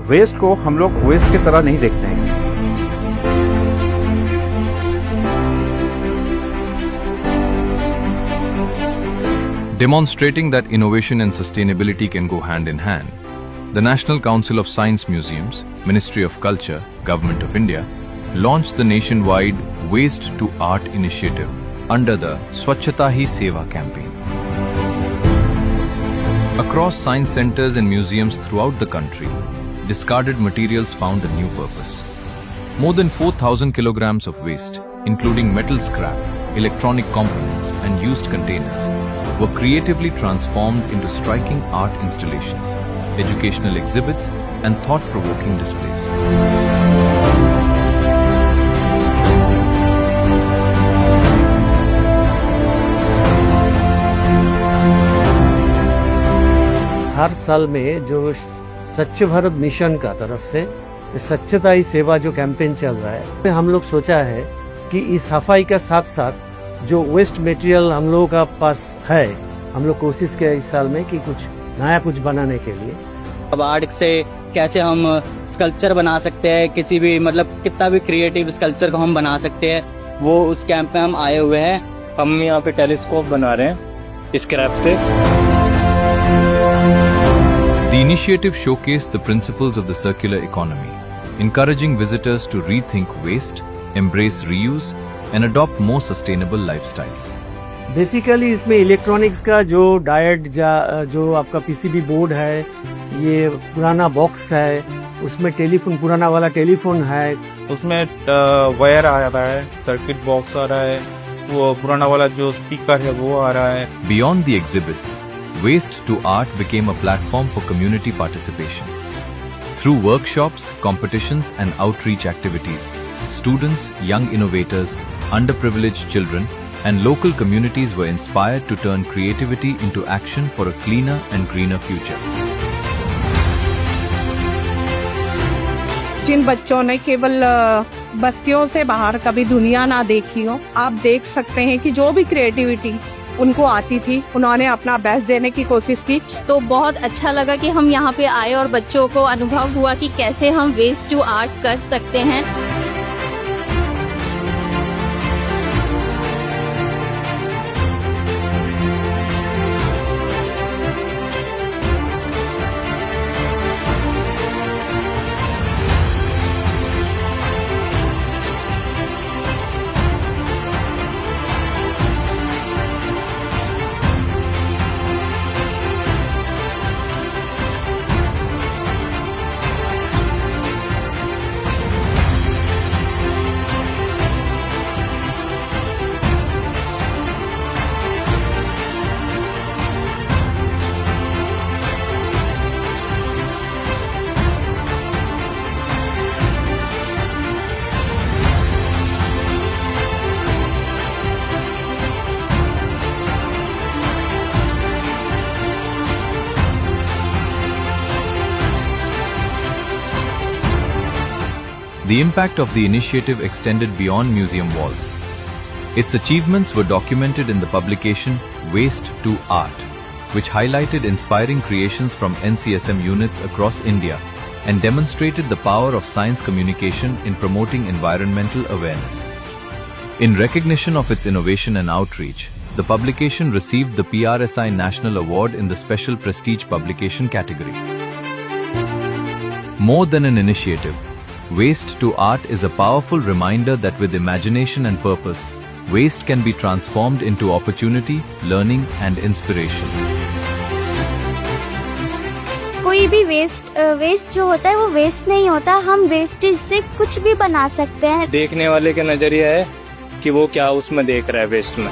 Waste को हम लोग वेस्ट की तरह नहीं देखते हैं। Demonstrating that innovation and sustainability can go hand in hand, the National Council of Science Museums, Ministry of Culture, Government of India, launched the nationwide Waste to Art initiative under the Swachhata Hi Seva campaign. Across science centers and museums throughout the country, discarded materials found a new purpose. More than 4,000 kilograms of waste, including metal scrap, electronic components, and used containers, were creatively transformed into striking art installations, educational exhibits, and thought-provoking displays. हर साल में जो स्वच्छ Bharat mission का तरफ से स्वच्छता ही सेवा जो कैंपेन चल रहा है, हम लोग सोचा है कि इस सफाई का साथ साथ जो वेस्ट मटेरियल हम लोगों का पास है, हम लोग कोशिश किया इस साल में कि कुछ नया कुछ बनाने के लिए। अब आर्ट से कैसे हम स्कल्पचर बना सकते हैं, किसी भी मतलब कितना भी क्रिएटिव स्कल्पचर को हम बना सकते हैं, वो उस कैंप में हम आए हुए हैं। हम यहाँ पे टेलीस्कोप बना रहे हैं स्क्रैप से। The initiative showcased the principles of the circular economy, encouraging visitors to rethink waste, embrace reuse, and adopt more sustainable lifestyles. Basically इसमें इलेक्ट्रॉनिक्स का जो डायट जो आपका पीसीबी बोर्ड है, ये पुराना बॉक्स है, उसमें टेलीफोन पुराना वाला टेलीफोन है, उसमें वायर आ रहा है, सर्किट बॉक्स आ रहा है, वो पुराना वाला जो स्पीकर है वो आ रहा है। Beyond the exhibits, Waste to Art became a platform for community participation. Through workshops, competitions, and outreach activities, students, young innovators, underprivileged children, and local communities were inspired to turn creativity into action for a cleaner and greener future. जिन बच्चों ने केवल बस्तियों से बाहर कभी दुनिया ना देखी हो, आप देख सकते हैं कि जो भी क्रिएटिविटी उनको आती थी, उन्होंने अपना बेस्ट देने की कोशिश की। तो बहुत अच्छा लगा कि हम यहाँ पे आए और बच्चों को अनुभव हुआ कि कैसे हम वेस्ट टू आर्ट कर सकते हैं। The impact of the initiative extended beyond museum walls. Its achievements were documented in the publication Waste to Art, which highlighted inspiring creations from NCSM units across India and demonstrated the power of science communication in promoting environmental awareness. In recognition of its innovation and outreach, the publication received the PRSI National Award in the Special Prestige Publication category. More than an initiative, Waste to Art is a powerful reminder that with imagination and purpose, waste can be transformed into opportunity, learning, and inspiration. कोई भी waste जो होता है वो waste नहीं होता, हम wastage से कुछ भी बना सकते हैं। देखने वाले का नजरिया है कि वो क्या उसमें देख रहा है वेस्ट में।